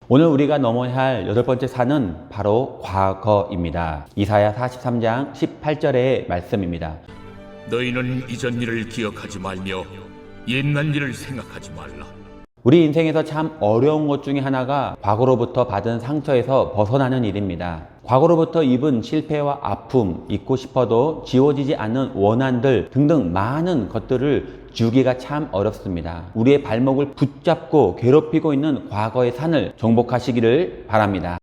오늘 우리가 넘어야 할 8번째 산은 바로 과거입니다. 이사야 43장 18절의 말씀입니다. 너희는 이전 일을 기억하지 말며 옛날 일을 생각하지 말라. 우리 인생에서 참 어려운 것 중에 하나가 과거로부터 받은 상처에서 벗어나는 일입니다. 과거로부터 입은 실패와 아픔, 잊고 싶어도 지워지지 않는 원한들 등등 많은 것들을 지우기가 참 어렵습니다. 우리의 발목을 붙잡고 괴롭히고 있는 과거의 산을 정복하시기를 바랍니다.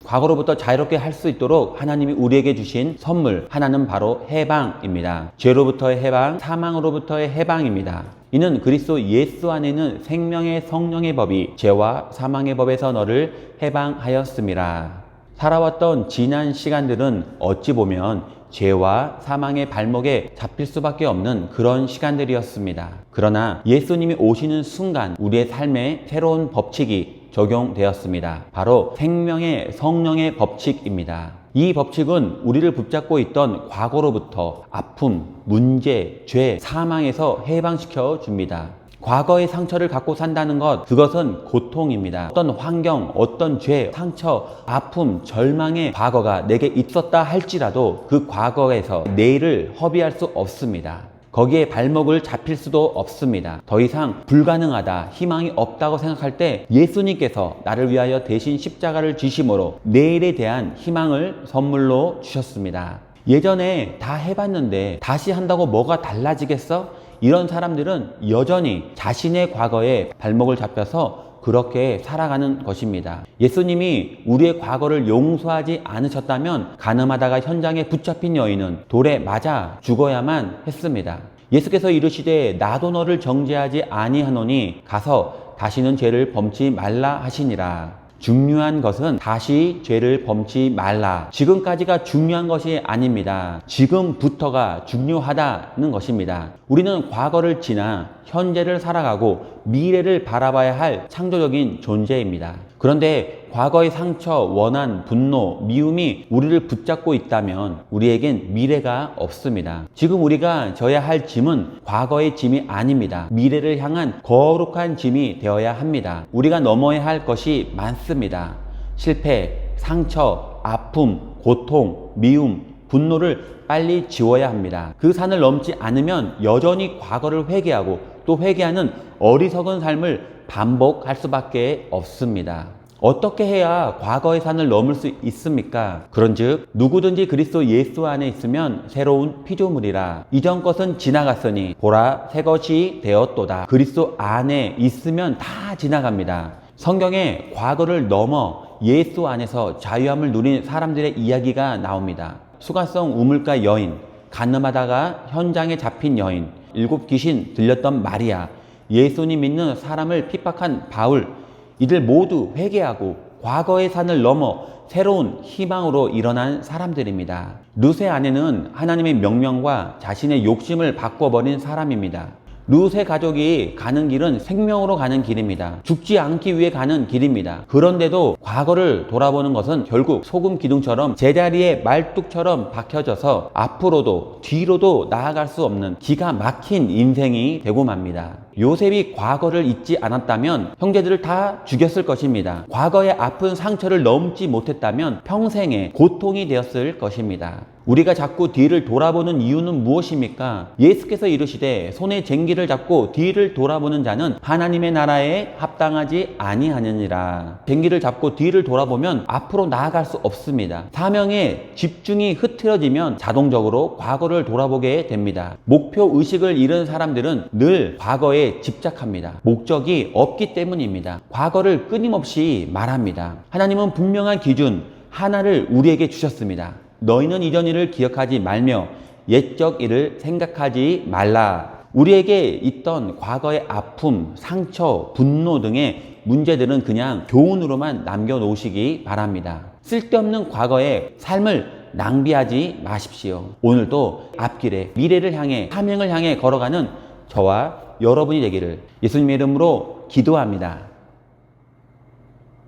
과거로부터 자유롭게 할 수 있도록 하나님이 우리에게 주신 선물 하나는 바로 해방입니다. 죄로부터의 해방, 사망으로부터의 해방입니다. 이는 그리스도 예수 안에는 생명의 성령의 법이 죄와 사망의 법에서 너를 해방하였음이라. 살아왔던 지난 시간들은 어찌 보면 죄와 사망의 발목에 잡힐 수밖에 없는 그런 시간들이었습니다. 그러나 예수님이 오시는 순간 우리의 삶에 새로운 법칙이 적용되었습니다. 바로 생명의 성령의 법칙입니다. 이 법칙은 우리를 붙잡고 있던 과거로부터 아픔, 문제, 죄, 사망에서 해방시켜 줍니다. 과거의 상처를 갖고 산다는 것, 그것은 고통입니다. 어떤 환경, 어떤 죄, 상처, 아픔, 절망의 과거가 내게 있었다 할지라도 그 과거에서 내일을 허비할 수 없습니다. 거기에 발목을 잡힐 수도 없습니다. 더 이상 불가능하다, 희망이 없다고 생각할 때 예수님께서 나를 위하여 대신 십자가를 지심으로 내일에 대한 희망을 선물로 주셨습니다. 예전에 다 해봤는데 다시 한다고 뭐가 달라지겠어? 이런 사람들은 여전히 자신의 과거에 발목을 잡혀서 그렇게 살아가는 것입니다. 예수님이 우리의 과거를 용서하지 않으셨다면 가늠하다가 현장에 붙잡힌 여인은 돌에 맞아 죽어야만 했습니다. 예수께서 이르시되 나도 너를 정죄하지 아니하노니 가서 다시는 죄를 범치 말라 하시니라. 중요한 것은 다시 죄를 범치 말라. 지금까지가 중요한 것이 아닙니다. 지금부터가 중요하다는 것입니다. 우리는 과거를 지나 현재를 살아가고 미래를 바라봐야 할 창조적인 존재입니다. 그런데 과거의 상처, 원한, 분노, 미움이 우리를 붙잡고 있다면 우리에겐 미래가 없습니다. 지금 우리가 져야 할 짐은 과거의 짐이 아닙니다. 미래를 향한 거룩한 짐이 되어야 합니다. 우리가 넘어야 할 것이 많습니다. 실패, 상처, 아픔, 고통, 미움, 분노를 빨리 지워야 합니다. 그 산을 넘지 않으면 여전히 과거를 회개하고 또 회개하는 어리석은 삶을 반복할 수밖에 없습니다. 어떻게 해야 과거의 산을 넘을 수 있습니까? 그런즉 누구든지 그리스도 예수 안에 있으면 새로운 피조물이라. 이전 것은 지나갔으니 보라 새 것이 되었도다. 그리스도 안에 있으면 다 지나갑니다. 성경에 과거를 넘어 예수 안에서 자유함을 누린 사람들의 이야기가 나옵니다. 수가성 우물가 여인, 간음하다가 현장에 잡힌 여인, 7 귀신 들렸던 마리아, 예수님 믿는 사람을 핍박한 바울, 이들 모두 회개하고 과거의 산을 넘어 새로운 희망으로 일어난 사람들입니다. 룻의 아내는 하나님의 명령과 자신의 욕심을 바꿔버린 사람입니다. 룻의 가족이 가는 길은 생명으로 가는 길입니다. 죽지 않기 위해 가는 길입니다. 그런데도 과거를 돌아보는 것은 결국 소금 기둥처럼 제자리에 말뚝처럼 박혀져서 앞으로도 뒤로도 나아갈 수 없는 기가 막힌 인생이 되고 맙니다. 요셉이 과거를 잊지 않았다면 형제들을 다 죽였을 것입니다. 과거의 아픈 상처를 넘지 못했다면 평생의 고통이 되었을 것입니다. 우리가 자꾸 뒤를 돌아보는 이유는 무엇입니까? 예수께서 이르시되 손에 쟁기를 잡고 뒤를 돌아보는 자는 하나님의 나라에 합당하지 아니하느니라. 쟁기를 잡고 뒤를 돌아보면 앞으로 나아갈 수 없습니다. 사명에 집중이 흐트러지면 자동적으로 과거를 돌아보게 됩니다. 목표 의식을 잃은 사람들은 늘 과거에 집착합니다. 목적이 없기 때문입니다. 과거를 끊임없이 말합니다. 하나님은 분명한 기준 하나를 우리에게 주셨습니다. 너희는 이전 일을 기억하지 말며 옛적 일을 생각하지 말라. 우리에게 있던 과거의 아픔, 상처, 분노 등의 문제들은 그냥 교훈으로만 남겨놓으시기 바랍니다. 쓸데없는 과거의 삶을 낭비하지 마십시오. 오늘도 앞길에 미래를 향해 사명을 향해 걸어가는 저와 여러분이 되기를 예수님의 이름으로 기도합니다.